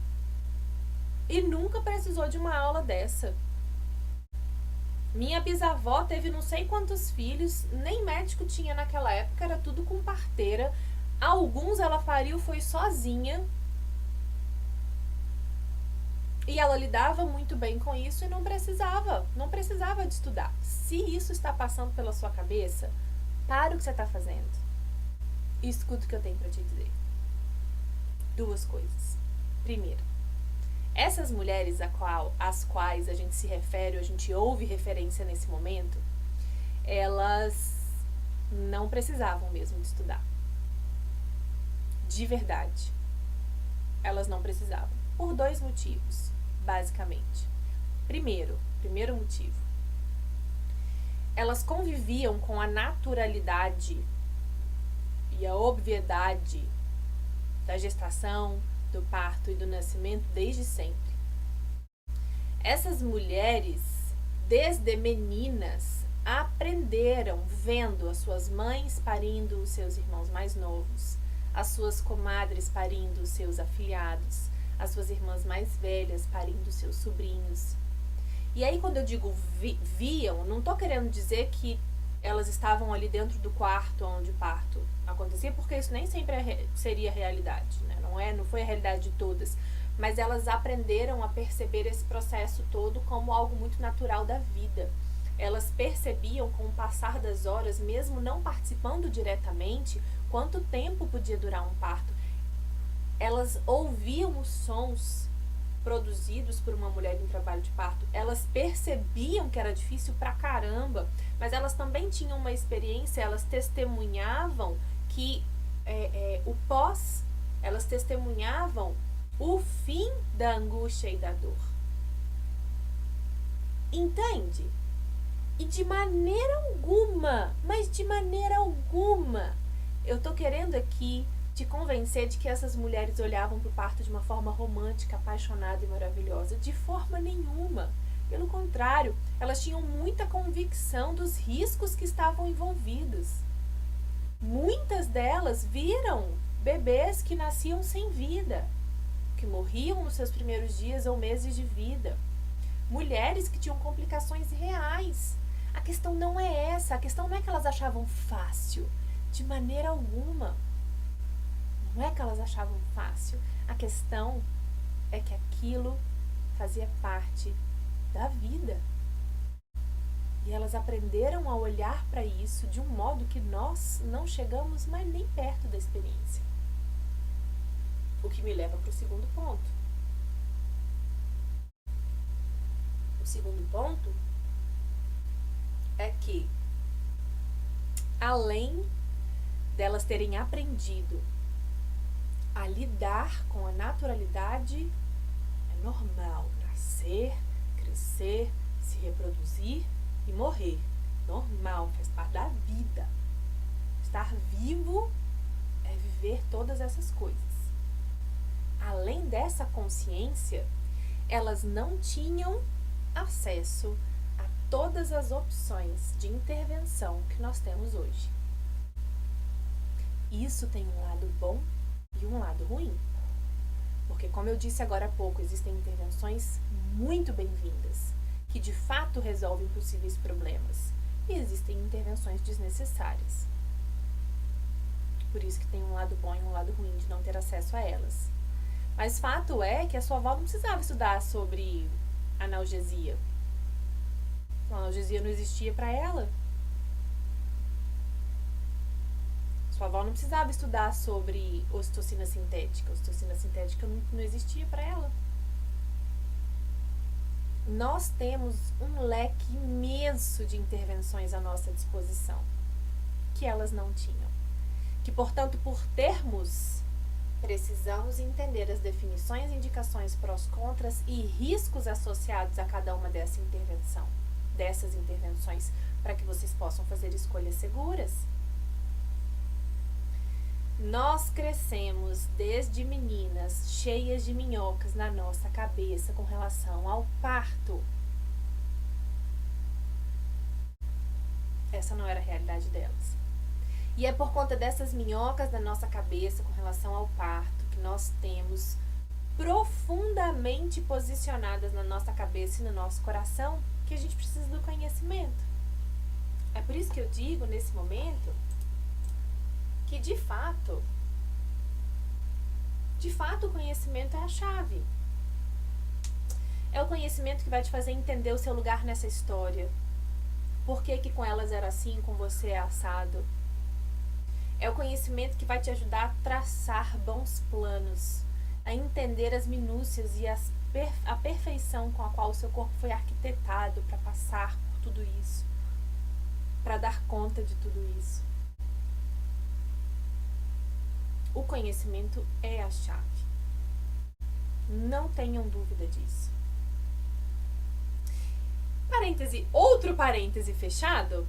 e nunca precisou de uma aula dessa. Minha bisavó teve não sei quantos filhos, nem médico tinha naquela época, era tudo com parteira. Alguns ela pariu foi sozinha. E ela lidava muito bem com isso e não precisava de estudar. Se isso está passando pela sua cabeça, Para o que você está fazendo e escuta o que eu tenho para te dizer. Duas coisas. Primeiro, essas mulheres às quais a gente se refere, ou a gente ouve referência nesse momento, elas não precisavam mesmo de estudar. De verdade. Elas não precisavam. Por dois motivos, basicamente. Primeiro motivo. Elas conviviam com a naturalidade e a obviedade da gestação, do parto e do nascimento desde sempre. Essas mulheres, desde meninas, aprenderam vendo as suas mães parindo os seus irmãos mais novos, as suas comadres parindo os seus afilhados, as suas irmãs mais velhas parindo os seus sobrinhos. E aí, quando eu digo viam, não estou querendo dizer que elas estavam ali dentro do quarto onde o parto acontecia, porque isso nem sempre seria a realidade, né? Não foi a realidade de todas. Mas elas aprenderam a perceber esse processo todo como algo muito natural da vida. Elas percebiam com o passar das horas, mesmo não participando diretamente, quanto tempo podia durar um parto. Elas ouviam os sons produzidos por uma mulher em trabalho de parto. Elas percebiam que era difícil pra caramba, mas elas também tinham uma experiência, elas testemunhavam que o pós, elas testemunhavam o fim da angústia e da dor. Entende? E de maneira alguma, mas de maneira alguma, eu tô querendo aqui te convencer de que essas mulheres olhavam para o parto de uma forma romântica, apaixonada e maravilhosa. De forma nenhuma. Pelo contrário, elas tinham muita convicção dos riscos que estavam envolvidos. Muitas delas viram bebês que nasciam sem vida, que morriam nos seus primeiros dias ou meses de vida. Mulheres que tinham complicações reais. A questão não é essa. A questão não é que elas achavam fácil. De maneira alguma. Não é que elas achavam fácil. A questão é que aquilo fazia parte da vida. E elas aprenderam a olhar para isso de um modo que nós não chegamos mais nem perto da experiência. O que me leva para o segundo ponto. O segundo ponto é que, além delas terem aprendido a lidar com a naturalidade, é normal nascer, crescer, se reproduzir e morrer. Normal, faz parte da vida. Estar vivo é viver todas essas coisas. Além dessa consciência, elas não tinham acesso a todas as opções de intervenção que nós temos hoje. Isso tem um lado bom e um lado ruim. Porque, como eu disse agora há pouco, existem intervenções muito bem-vindas, que de fato resolvem possíveis problemas. E existem intervenções desnecessárias. Por isso que tem um lado bom e um lado ruim de não ter acesso a elas. Mas fato é que a sua avó não precisava estudar sobre analgesia. A analgesia não existia para ela. Sua avó não precisava estudar sobre ocitocina sintética. A ocitocina sintética não existia para ela. Nós temos um leque imenso de intervenções à nossa disposição, que elas não tinham. Que, portanto, por termos, precisamos entender as definições, indicações, prós, contras e riscos associados a cada uma dessas intervenções, para que vocês possam fazer escolhas seguras. Nós crescemos desde meninas cheias de minhocas na nossa cabeça com relação ao parto. Essa não era a realidade delas. E é por conta dessas minhocas da nossa cabeça com relação ao parto que nós temos profundamente posicionadas na nossa cabeça e no nosso coração que a gente precisa do conhecimento. É por isso que eu digo nesse momento que de fato o conhecimento é a chave. É o conhecimento que vai te fazer entender o seu lugar nessa história. por que que com elas era assim, com você é assado. É o conhecimento que vai te ajudar a traçar bons planos, a entender as minúcias e a perfeição com a qual o seu corpo foi arquitetado para passar por tudo isso, para dar conta de tudo isso. O conhecimento é a chave. Não tenham dúvida disso. Outro parêntese fechado.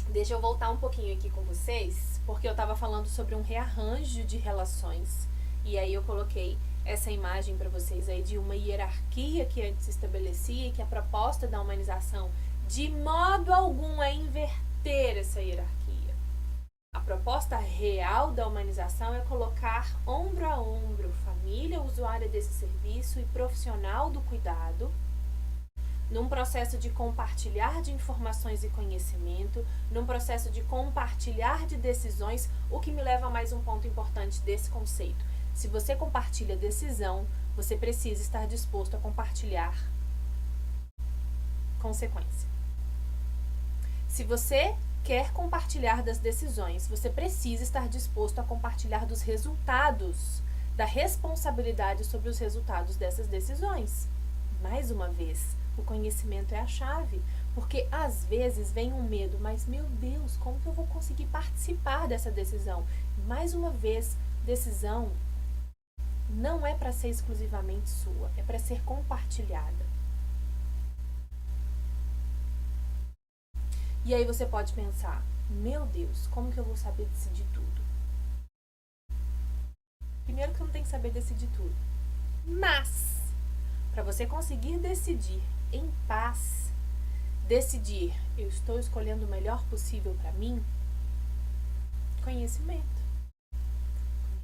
Deixa eu voltar um pouquinho aqui com vocês, porque eu estava falando sobre um rearranjo de relações. E aí eu coloquei essa imagem para vocês aí de uma hierarquia que antes se estabelecia e que a proposta da humanização de modo algum é inverter essa hierarquia. A proposta real da humanização é colocar ombro a ombro família usuária desse serviço e profissional do cuidado num processo de compartilhar de informações e conhecimento, num processo de compartilhar de decisões, o que me leva a mais um ponto importante desse conceito. Se você compartilha decisão, você precisa estar disposto a compartilhar consequência. Se você quer compartilhar das decisões, você precisa estar disposto a compartilhar dos resultados, da responsabilidade sobre os resultados dessas decisões. Mais uma vez, o conhecimento é a chave, porque às vezes vem um medo, mas meu Deus, como que eu vou conseguir participar dessa decisão? Mais uma vez, decisão não é para ser exclusivamente sua, é para ser compartilhada. E aí você pode pensar, meu Deus, como que eu vou saber decidir tudo? Primeiro que eu não tenho que saber decidir tudo. Mas, para você conseguir decidir em paz, decidir, eu estou escolhendo o melhor possível para mim, conhecimento.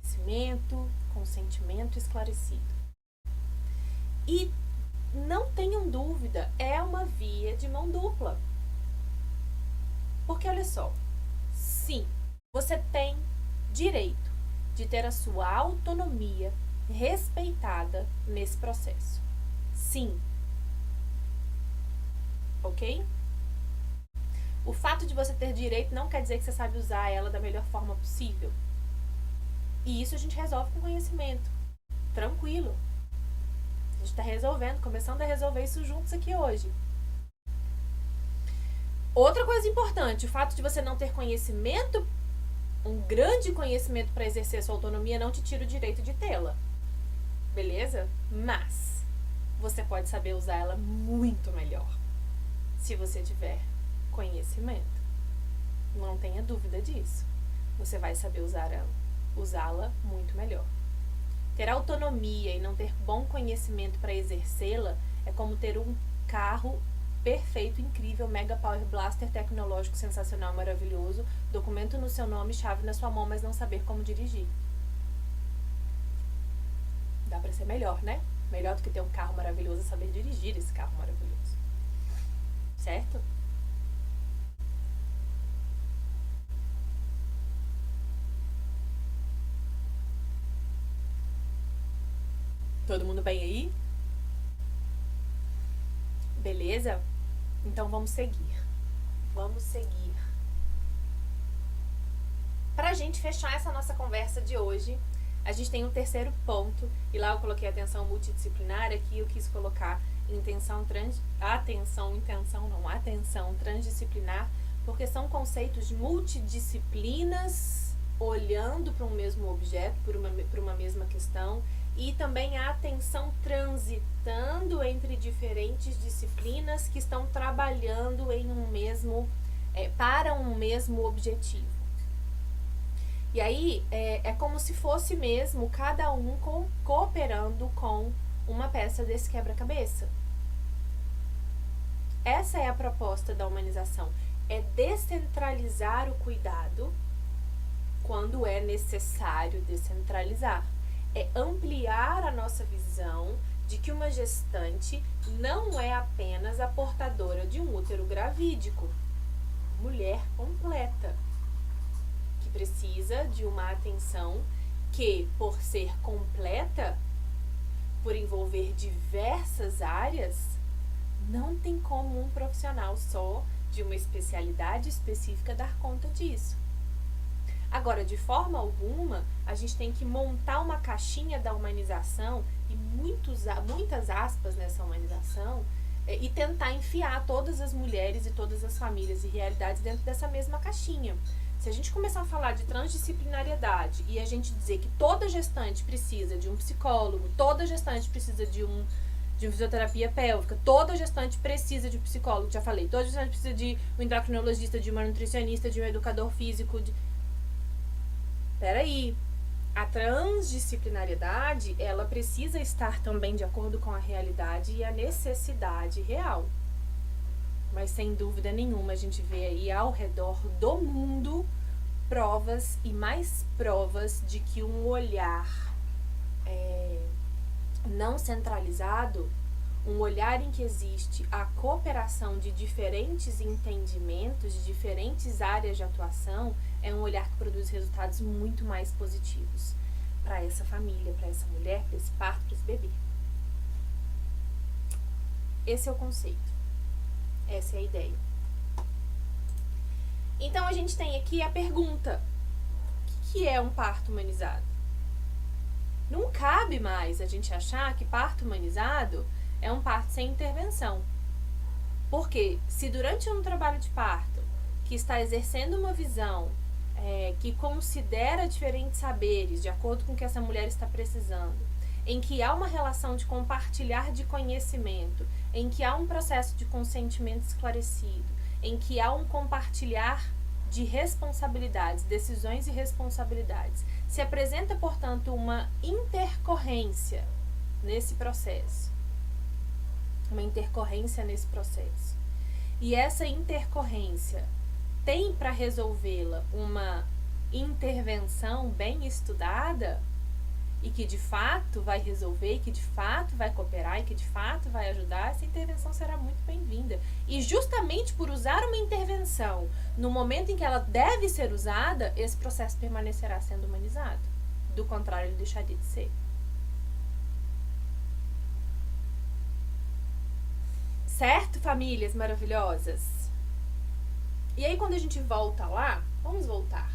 Conhecimento, consentimento esclarecido. E não tenham dúvida, é uma via de mão dupla. Porque olha só, sim, você tem direito de ter a sua autonomia respeitada nesse processo. Sim. Ok? O fato de você ter direito não quer dizer que você sabe usar ela da melhor forma possível. E isso a gente resolve com conhecimento. Tranquilo. A gente está resolvendo, começando a resolver isso juntos aqui hoje. Outra coisa importante, o fato de você não ter conhecimento, um grande conhecimento para exercer sua autonomia, não te tira o direito de tê-la. Beleza? Mas você pode saber usar ela muito melhor se você tiver conhecimento. Não tenha dúvida disso. Você vai saber usá-la muito melhor. Ter autonomia e não ter bom conhecimento para exercê-la é como ter um carro perfeito, incrível, mega power blaster tecnológico, sensacional, maravilhoso, documento no seu nome, chave na sua mão, mas não saber como dirigir. Dá pra ser melhor, né? Melhor do que ter um carro maravilhoso é saber dirigir esse carro maravilhoso. Certo? Todo mundo bem aí? Beleza? Então vamos seguir. Vamos seguir. Pra gente fechar essa nossa conversa de hoje, a gente tem um terceiro ponto, e lá eu coloquei atenção multidisciplinar, aqui eu quis colocar atenção transdisciplinar, porque são conceitos multidisciplinas olhando para um mesmo objeto, para uma mesma questão, e também a atenção transitando entre diferentes disciplinas que estão trabalhando em para um mesmo objetivo. E aí é como se fosse mesmo cada um cooperando com uma peça desse quebra-cabeça. Essa é a proposta da humanização, é descentralizar o cuidado quando é necessário descentralizar. É ampliar a nossa visão de que uma gestante não é apenas a portadora de um útero gravídico, mulher completa, que precisa de uma atenção que, por ser completa, por envolver diversas áreas, não tem como um profissional só de uma especialidade específica dar conta disso. Agora, de forma alguma, a gente tem que montar uma caixinha da humanização e muitas aspas nessa humanização e tentar enfiar todas as mulheres e todas as famílias e realidades dentro dessa mesma caixinha. Se a gente começar a falar de transdisciplinariedade e a gente dizer que toda gestante precisa de um psicólogo, toda gestante precisa de fisioterapia pélvica, toda gestante precisa de um psicólogo, já falei, toda gestante precisa de um endocrinologista, de uma nutricionista, de um educador físico. Peraí, a transdisciplinariedade, ela precisa estar também de acordo com a realidade e a necessidade real. Mas sem dúvida nenhuma a gente vê aí ao redor do mundo provas e mais provas de que um olhar não centralizado, um olhar em que existe a cooperação de diferentes entendimentos, de diferentes áreas de atuação, é um olhar que produz resultados muito mais positivos para essa família, para essa mulher, para esse parto, para esse bebê. Esse é o conceito. Essa é a ideia. Então, a gente tem aqui a pergunta: o que é um parto humanizado? Não cabe mais a gente achar que parto humanizado é um parto sem intervenção. Porque se durante um trabalho de parto que está exercendo uma visão que considera diferentes saberes de acordo com o que essa mulher está precisando, em que há uma relação de compartilhar de conhecimento, em que há um processo de consentimento esclarecido, em que há um compartilhar de responsabilidades, decisões e responsabilidades, se apresenta, portanto, uma intercorrência nesse processo. Uma intercorrência nesse processo. E essa intercorrência tem para resolvê-la uma intervenção bem estudada e que de fato vai resolver, e que de fato vai cooperar, e que de fato vai ajudar, essa intervenção será muito bem-vinda. E justamente por usar uma intervenção no momento em que ela deve ser usada, esse processo permanecerá sendo humanizado. Do contrário, ele deixaria de ser. Certo, famílias maravilhosas? E aí, quando a gente volta lá, vamos voltar.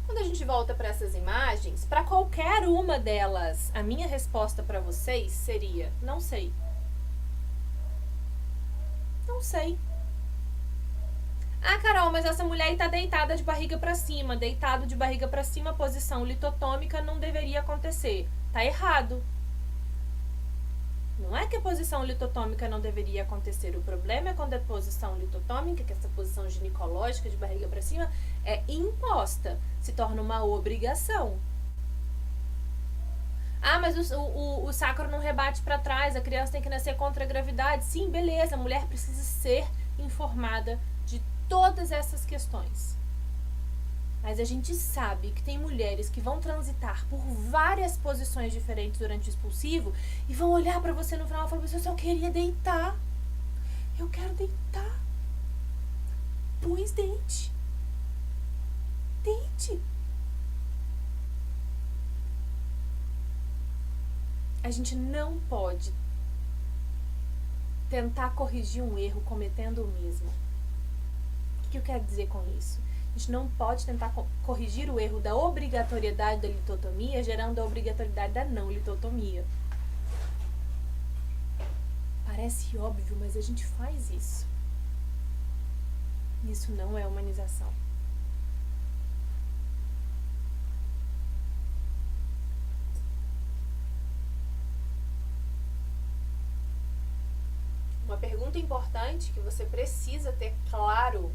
Quando a gente volta para essas imagens, para qualquer uma delas, a minha resposta para vocês seria: não sei. Não sei. Ah, Carol, mas essa mulher aí tá deitada de barriga para cima. Deitado de barriga para cima, posição litotômica, não deveria acontecer. Tá errado. Não é que a posição litotômica não deveria acontecer. O problema é quando a posição litotômica, que é essa posição ginecológica de barriga para cima, é imposta, se torna uma obrigação. Ah, mas o sacro não rebate para trás, a criança tem que nascer contra a gravidade. Sim, beleza, a mulher precisa ser informada de todas essas questões. Mas a gente sabe que tem mulheres que vão transitar por várias posições diferentes durante o expulsivo e vão olhar pra você no final e falar: eu só queria deitar. Eu quero deitar. Pois deite. Deite. A gente não pode tentar corrigir um erro cometendo o mesmo. O que eu quero dizer com isso? A gente não pode tentar corrigir o erro da obrigatoriedade da litotomia gerando a obrigatoriedade da não litotomia. Parece óbvio, mas a gente faz isso. Isso não é humanização. Uma pergunta importante que você precisa ter claro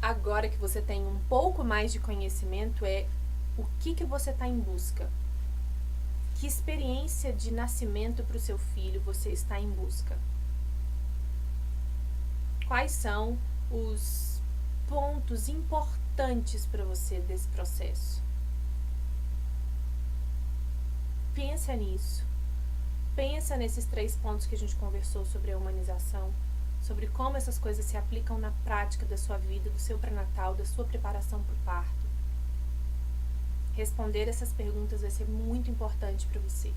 agora que você tem um pouco mais de conhecimento é: o que você está em busca? Que experiência de nascimento para o seu filho você está em busca? Quais são os pontos importantes para você desse processo? Pensa nisso. Pensa nesses 3 pontos que a gente conversou sobre a humanização, sobre como essas coisas se aplicam na prática da sua vida, do seu pré-natal, da sua preparação para o parto. Responder essas perguntas vai ser muito importante para você.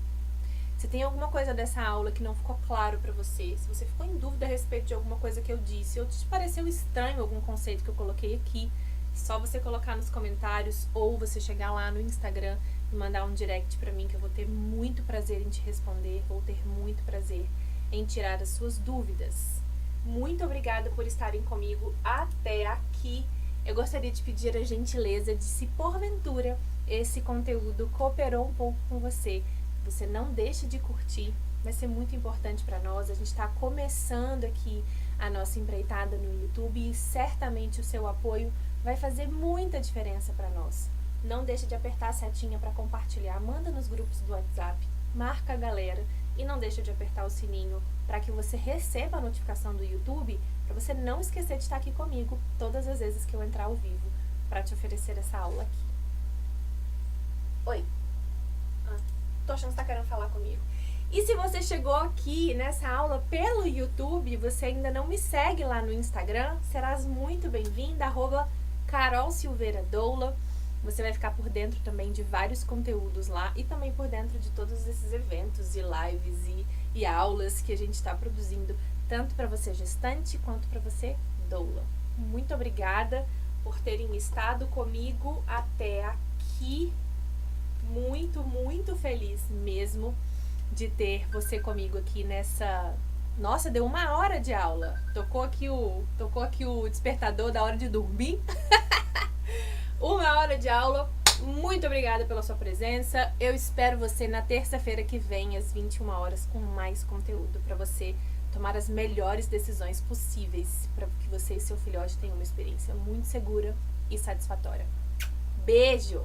Se tem alguma coisa dessa aula que não ficou claro pra você, se você ficou em dúvida a respeito de alguma coisa que eu disse, ou te pareceu estranho algum conceito que eu coloquei aqui, é só você colocar nos comentários ou você chegar lá no Instagram e mandar um direct pra mim, que eu vou ter muito prazer em te responder, vou ter muito prazer em tirar as suas dúvidas. Muito obrigada por estarem comigo até aqui. Eu gostaria de pedir a gentileza de, se porventura esse conteúdo cooperou um pouco com você, você não deixe de curtir, vai ser muito importante para nós. A gente está começando aqui a nossa empreitada no YouTube e certamente o seu apoio vai fazer muita diferença para nós. Não deixe de apertar a setinha para compartilhar, manda nos grupos do WhatsApp, marca a galera e não deixe de apertar o sininho para que você receba a notificação do YouTube, para você não esquecer de estar aqui comigo todas as vezes que eu entrar ao vivo para te oferecer essa aula aqui. Oi. Tô achando que você tá querendo falar comigo. E se você chegou aqui nessa aula pelo YouTube, você ainda não me segue lá no Instagram, serás muito bem-vinda, @CarolSilveiraDoula. Você vai ficar por dentro também de vários conteúdos lá e também por dentro de todos esses eventos e lives e aulas que a gente está produzindo, tanto para você gestante quanto para você doula. Muito obrigada por terem estado comigo até aqui. Muito, muito feliz mesmo de ter você comigo aqui nessa... Nossa, deu 1 hora de aula. Tocou aqui o despertador da hora de dormir. 1 hora de aula. Muito obrigada pela sua presença. Eu espero você na terça-feira que vem, às 21 horas, com mais conteúdo para você tomar as melhores decisões possíveis para que você e seu filhote tenham uma experiência muito segura e satisfatória. Beijo!